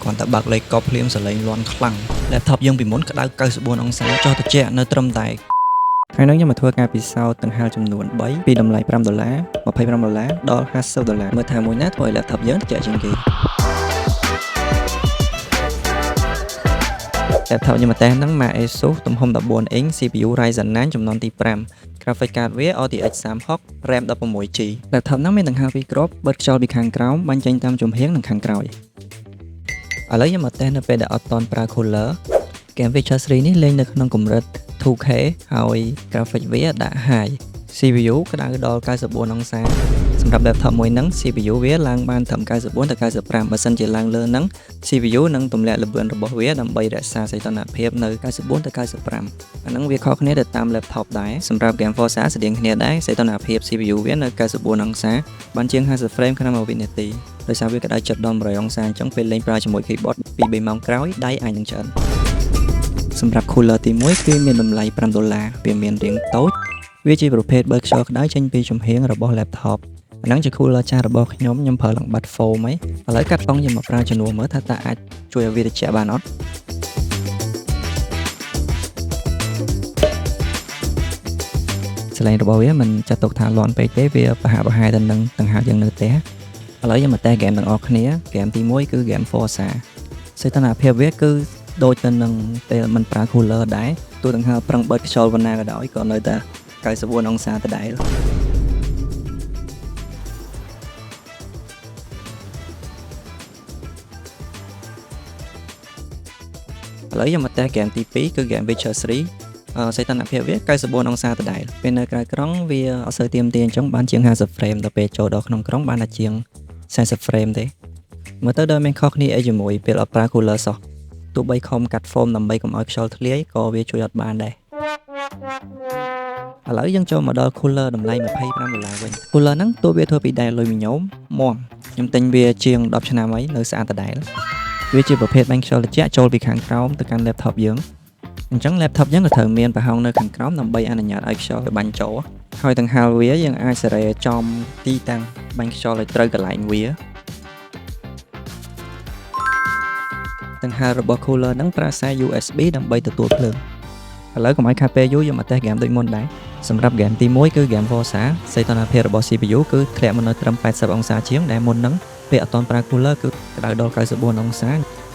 គ្រាន់តែបើកលេខកប់ភ្លាមសលេងលាន់ខ្លាំង laptop យើងពីមុនក្តៅ94អង្សាចុះត្រជាក់នៅត្រឹមតែថ្ងៃនេះខ្ញុំមកធ្វើការពិសោធន៍ទាំងហាលចំនួន3ពីតម្លៃ$5 $25 ដល់$50មើលថាមួយណាធ្វើឲ្យ laptop យើងត្រជាក់ជាងគេ laptop ខ្ញុំមកតេស្តហ្នឹងមក Asus ទំហំ14 inch CPU Ryzen 9ចំនួនទី5 graphic card វា RTX 3060 RAM 16GB laptop ហ្នឹងមានដង្ហើមពីរគ្រាប់បិទខ្យល់ពីខាងក្រោមបាញ់ចេញតាមជំហៀងនិងខាងក្រោយឥឡូវខ្ញុំមកតេស្តនៅពេលដែលអត់តន់ប្រើ cooler game Witcher 3នេះលេងនៅក្នុងកម្រិត 2K ហើយ graphic វាដាក់ high CPU ក្តៅដល់94អង្សាសម្រាប់ laptop មួយហ្នឹង CPU វាឡើងបានត្រឹម94ទៅ95បើសិនជាឡើងលើហ្នឹង CPU នឹងទម្លាក់ល្បឿនរបស់វាដើម្បីរក្សាសីតុណ្ហភាពនៅ94ទៅ95អាហ្នឹងវាខុសគ្នាទៅតាម laptop ដែរសម្រាប់ game Forza ស្តៀងគ្នាដែរសីតុណ្ហភាព CPU វានៅ94អង្សាបានជាង50 frame ក្នុងមួយវិនាទីដោយសារវាក្តៅចិត្តដល់100អង្សាអញ្ចឹងពេលលេងប្រើជាមួយ keyboard ពី3ម៉ោងក្រោយដៃអាចនឹងឆ្អិនសម្រាប់ cooler ទី1គឺមានតម្លៃ$5វាមានរាងតូចវាជាប្រភេទបើកខ្យល់ក្តៅចេញពីជំហៀងរបស់ laptop អាហ្នឹងជា cooler ចាស់របស់ខ្ញុំប្រើឡើងបាត់ foam ហីឥឡូវកាត់កង់ខ្ញុំមកប្រើជំនួសមើលថាតើអាចជួយឲ្យវាត្រជាក់បានអត់សលេងរបស់វាមិនចាត់ទុកថាលាន់ពេកទេវាប្រហាក់ប្រហែលទៅនឹងដង្ហើមយ៉ាងនៅផ្ទះឥឡូវខ្ញុំមកតេស្តហ្គេមទាំងអស់គ្នាហ្គេមទី1គឺ game Forza សីតុណ្ហភាពវាគឺដូចទៅនឹងពេលមិនប្រើ cooler ដែរទោះដង្ហើមប្រឹងបិទខ្យល់ប៉ុណ្ណាក៏ដោយក៏នៅតែ94អង្សាដដែលឥឡូវខ្ញុំមកតេស្តហ្គេមទី2គឺ game Witcher 3សីតុណ្ហភាពវា94អង្សាដដែលពេលនៅក្រៅក្រុងវាអត់សូវទាមទារអញ្ចឹងបានជាង50 frame ដល់ពេលចូលដល់ក្នុងក្រុងបានតែជាង40 frame ទេមើលទៅដល់មានខុសគ្នាអីជាមួយពេលអត់ប្រើ cooler សោះទោះបីខំកាត់ foam ដើម្បីកុំឲ្យខ្យល់ធ្លាយក៏វាជួយអត់បានដែរឥឡូវយើងចូលមកដល់ cooler តម្លៃ$25វិញ cooler ហ្នឹងទោះវាធ្វើពីដែកលុយមីញ៉ូមមាំខ្ញុំទិញវាជាង10ឆ្នាំហើយនៅស្អាតដដែលវាជាប្រភេទបាញ់ខ្យល់ត្រជាក់ចូលពីខាងក្រោមទៅកាន់ laptop យើងអញ្ចឹង laptop យើងក៏ត្រូវមានប្រហោងនៅខាងក្រោមដើម្បីអនុញ្ញាតឲ្យខ្យល់វាបាញ់ចូលហើយទាំងហាលវាយើងអាចសេរីចំទីតាំងបាញ់ខ្យល់ឲ្យត្រូវកន្លែងវាទាំងហាលរបស់ cooler ហ្នឹងប្រើខ្សែ USB ដើម្បីទទួលភ្លើងឥឡូវកុំឲ្យខាតពេលយូរយើងមកតេស្តហ្គេមដូចមុនដែរសម្រាប់ហ្គេមទី1គឺ game Forza សីតុណ្ហភាពរបស់ CPU គឺធ្លាក់មកនៅត្រឹម80អង្សាជាងដែលមុនហ្នឹងពេលអត់តន់ប្រើ cooler គឺក្តៅដល់94អង្សា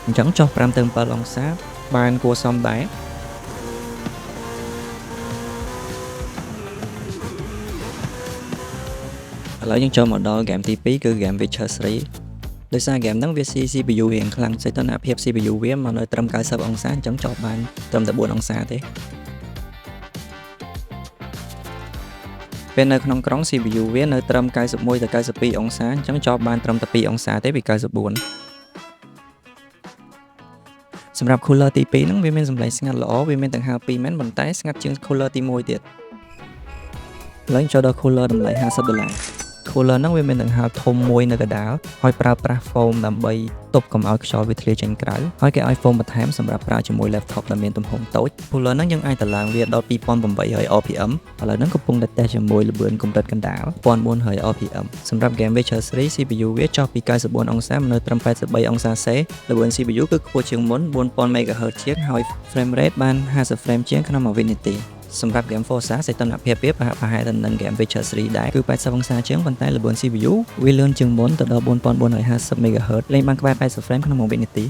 អញ្ចឹងចុះ5ទៅ7អង្សាបានគួរសមដែរឥឡូវយើងចូលមកដល់ហ្គេមទី2គឺ game Witcher 3ដោយសារហ្គេមហ្នឹងវា CPU រៀងខ្លាំងសីតុណ្ហភាព CPU វាមកនៅត្រឹម90អង្សាអញ្ចឹងចប់បានត្រឹមតែ4អង្សាទេពេលនៅក្នុងក្រុង CPU វានៅត្រឹម91ទៅ92អង្សាអញ្ចឹងចប់បានត្រឹមតែ2អង្សាទេពី94សម្រាប់ cooler ទី2ហ្នឹងវាមានសម្លេងស្ងាត់ល្អវាមានទាំងហាល2មែនប៉ុន្តែស្ងាត់ជាង cooler ទី1ទៀតឡើងចូលដល់ cooler តម្លៃ$50 cooler ហ្នឹងវាមានដង្ហើមធំមួយនៅកណ្ដាលហើយប្រើប្រាស់ foam ដើម្បីទប់កុំឲ្យខ្យល់វាធ្លាយចេញក្រៅហើយគេឲ្យ foam បន្ថែមសម្រាប់ប្រើជាមួយ laptop ដែលមានទំហំតូច cooler ហ្នឹងយើងអាចតម្លើងវាដល់2800 RPM ឥឡូវហ្នឹងកំពុងតែតេស្តជាមួយល្បឿនកម្រិតកណ្ដាល1400 RPM សម្រាប់ game Witcher 3 CPU វាចុះពី94អង្សាមកនៅត្រឹម83អង្សាសេល្បឿន CPU គឺខ្ពស់ជាងមុន 4000 MHz ជាងហើយ frame rate បាន50 frame ជាងក្នុងមួយវិនាទីសម្រាប់ game Forza សីតុណ្ហភាពវាប្រហែលទៅនឹង game Witcher 3ដែរគឺ80អង្សាជាងប៉ុន្តែល្បឿន CPU វាលឿនជាងមុនទៅដល់4450 MHz លេងបានក្បែរ80 frame ក្នុង1វិនាទី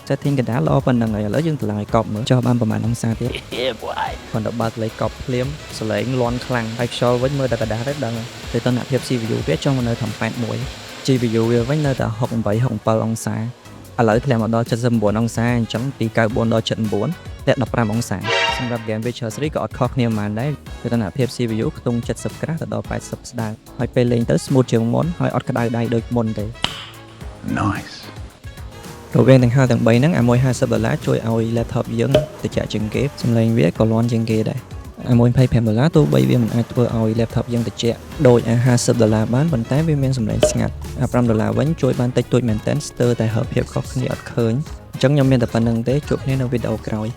setting កណ្ដាលល្អប៉ុណ្ណឹងហើយឥឡូវយើងទៅឡើងឲ្យកប់មើលចុះបានប្រហែលអង្សាទៀតគាត់ទៅបើកលេខកប់ភ្លាមសលេងលាន់ខ្លាំងហើយខ្យល់វិញមើលតែកណ្ដាលទេដឹងសីតុណ្ហភាព CPU វាចុះមកនៅត្រឹម81 GPU វាវិញនៅតែ68 67អង្សាឥឡូវធ្លាក់មកដល់79អង្សាអញ្ចឹងពី94ដល់79តែ15អង្សាសម្រាប់ game Witcher 3ក៏អត់ខុសគ្នាប៉ុន្មានដែរសីតុណ្ហភាព CPU ខ្ទង់70ក្រាស់ទៅដល់80ស្ដើងហើយពេលលេងទៅ smooth ជាងមុនហើយអត់ក្តៅដៃដូចមុនទេ Nice រវាងទាំងហាលទាំង3ហ្នឹងអាមួយ$50ជួយឲ្យ laptop យើងត្រជាក់ជាងគេសំឡេងវាក៏លាន់ជាងគេដែរអាមួយ$25ទោះបីវាមិនអាចធ្វើឲ្យ laptop យើងត្រជាក់ដូចអា$50បានប៉ុន្តែវាមានសំឡេងស្ងាត់អា$5វិញជួយបានតិចតួចមែនទែនស្ទើរតែហៅភាពខុសគ្នាអត់ឃើញអញ្ចឹងខ្ញុំមានតែប៉ុណ្្នឹងទេជួបគ្នានៅវីដេអូក្រោយ